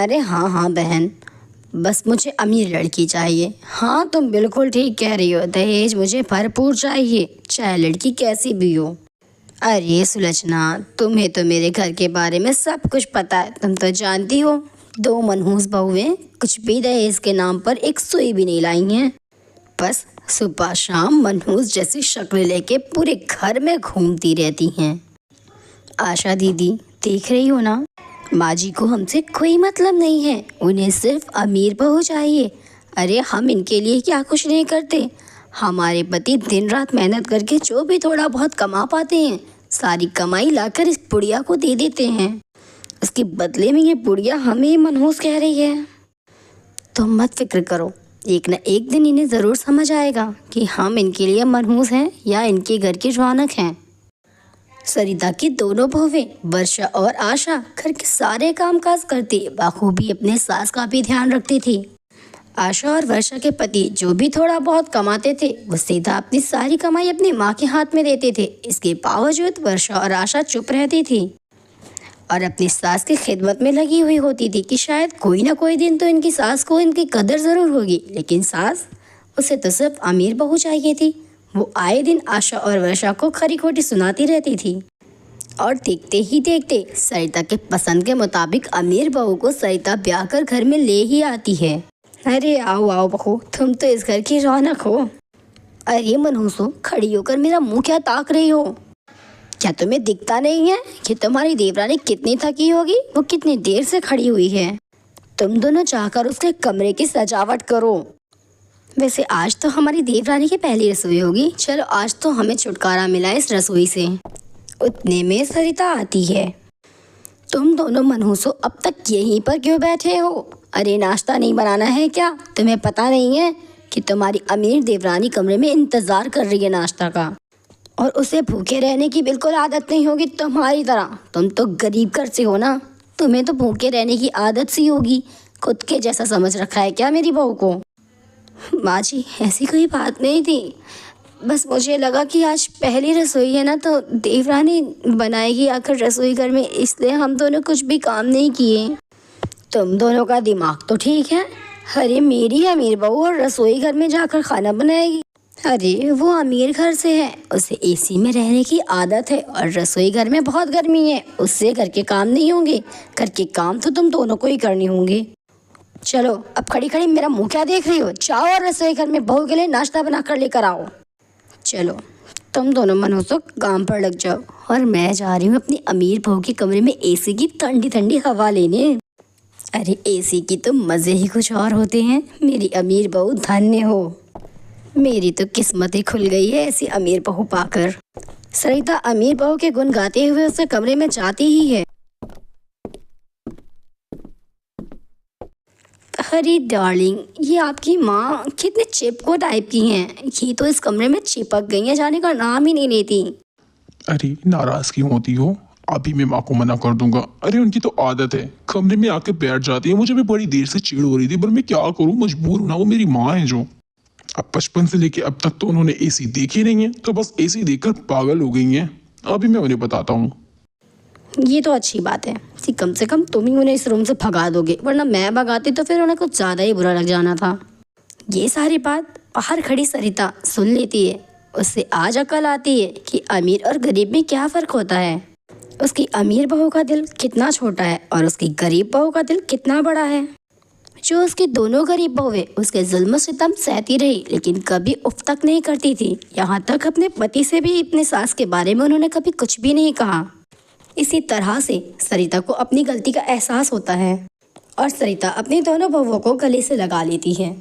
अरे हाँ हाँ बहन, बस मुझे अमीर लड़की चाहिए। हाँ तुम बिल्कुल ठीक कह रही हो, दहेज मुझे भरपूर चाहिए, चाहे लड़की कैसी भी हो। अरे सुलक्षणा, तुम्हें तो मेरे घर के बारे में सब कुछ पता है। तुम तो जानती हो, 2 मनहूस बहुएं कुछ भी दहेज के नाम पर एक सुई भी नहीं लाई हैं। बस सुबह शाम मनहूस जैसी शक्ल लेके पूरे घर में घूमती रहती हैं। आशा दीदी, देख रही हो ना, माँ जी को हमसे कोई मतलब नहीं है, उन्हें सिर्फ अमीर बहू चाहिए। अरे हम इनके लिए क्या कुछ नहीं करते। हमारे पति दिन रात मेहनत करके जो भी थोड़ा बहुत कमा पाते हैं, सारी कमाई लाकर इस बुढ़िया को दे देते हैं। उसके बदले में ये बुढ़िया हमें मनहूस कह रही है। तुम मत फिक्र करो, एक न एक दिन इन्हें ज़रूर समझ आएगा कि हम इनके लिए मनहूस हैं या इनके घर की रौनक हैं। सरिता की दोनों बहुएं वर्षा और आशा घर के सारे कामकाज करती, बखूबी अपने सास का भी ध्यान रखती थी। आशा और वर्षा के पति जो भी थोड़ा बहुत कमाते थे, वो सीधा अपनी सारी कमाई अपनी माँ के हाथ में देते थे। इसके बावजूद वर्षा और आशा चुप रहती थी और अपनी सास की खिदमत में लगी हुई होती थी कि शायद कोई ना कोई दिन तो इनकी सास को इनकी कदर ज़रूर होगी। लेकिन सास, उसे तो सिर्फ अमीर बहू चाहिए थी। वो आए दिन आशा और वर्षा को खरी खोटी सुनाती रहती थी और देखते ही देखते सरिता के पसंद के मुताबिक अमीर बहू को सरिता ब्याह कर घर में ले ही आती है। अरे आओ आओ बहू, तुम तो इस घर की रौनक हो। अरे मनहूसो, खड़ी होकर मेरा मुंह क्या ताक रही हो? क्या तुम्हें दिखता नहीं है कि तुम्हारी देवरानी कितनी थकी होगी? वो कितनी देर से खड़ी हुई है। तुम दोनों जाकर उसके कमरे की सजावट करो। वैसे आज तो हमारी देवरानी की पहली रसोई होगी। चलो आज तो हमें छुटकारा मिला इस रसोई से। उतने में सरिता आती है। तुम दोनों मनहूसो अब तक यहीं पर क्यों बैठे हो? अरे नाश्ता नहीं बनाना है क्या? तुम्हें पता नहीं है कि तुम्हारी अमीर देवरानी कमरे में इंतजार कर रही है नाश्ता का, और उसे भूखे रहने की बिल्कुल आदत नहीं होगी तुम्हारी तरह। तुम तो गरीब घर से हो ना, तुम्हें तो भूखे रहने की आदत सी होगी। खुद के जैसा समझ रखा है क्या मेरी बहू को? माँ जी, ऐसी कोई बात नहीं थी, बस मुझे लगा कि आज पहली रसोई है ना, तो देवरानी बनाएगी आकर रसोई घर में, इसलिए हम दोनों कुछ भी काम नहीं किए। तुम दोनों का दिमाग तो ठीक है। अरे मेरी अमीर बहू और रसोई घर में जाकर खाना बनाएगी? अरे वो अमीर घर से है, उसे एसी में रहने की आदत है, और रसोई घर में बहुत गर्मी है, उससे घर के काम नहीं होंगे। घर के काम तो तुम दोनों को ही करने होंगे। चलो अब खड़ी खड़ी मेरा मुंह क्या देख रही हो? जाओ और रसोई घर में बहू के लिए नाश्ता बना कर लेकर आओ। चलो तुम दोनों मनहूसो काम पर लग जाओ, और मैं जा रही हूँ अपनी अमीर बहू के कमरे में एसी की ठंडी ठंडी हवा लेने। अरे एसी की तो मज़े ही कुछ और होते हैं। मेरी अमीर बहू धन्य हो, मेरी तो किस्मत ही खुल गई है ऐसी अमीर बहू पाकर। सरिता अमीर बहू के गुण गाते हुए उसके कमरे में जाती ही है। अरे डार्लिंग, ये आपकी माँ कितने चिपको टाइप की हैं। ये तो इस कमरे में चिपक गई हैं, जाने का नाम ही नहीं लेती। अरे नाराज क्यों होती हो? अभी मैं माँ को मना कर दूंगा। अरे उनकी तो आदत है, कमरे में आके बैठ जाती है। मुझे भी बड़ी देर से चिढ़ हो रही थी, पर मैं क्या करूँ, मजबूर हूँ ना। वो मेरी माँ है जो, अब बचपन से लेके अब तक तो उन्होंने एसी देखी नहीं है, तो बस एसी देखकर पागल हो गई हैं। अभी मैं उन्हें बताता हूँ। ये तो अच्छी बात है कि कम से कम तुम ही उन्हें इस रूम से भगा दोगे, वरना मैं भगाती तो फिर उन्हें कुछ ज़्यादा ही बुरा लग जाना था। ये सारी बात बाहर खड़ी सरिता सुन लेती है। उससे आज अकल आती है कि अमीर और गरीब में क्या फ़र्क होता है। उसकी अमीर बहू का दिल कितना छोटा है और उसकी गरीब बहू का दिल कितना बड़ा है। जो उसकी दोनों गरीब बहुएं उसके जुल्म सितम सहती रही, लेकिन कभी उफ तक नहीं करती थी। यहाँ तक अपने पति से भी अपने सास के बारे में उन्होंने कभी कुछ भी नहीं कहा। इसी तरह से सरिता को अपनी गलती का एहसास होता है और सरिता अपनी दोनों बहुओं को गले से लगा लेती है।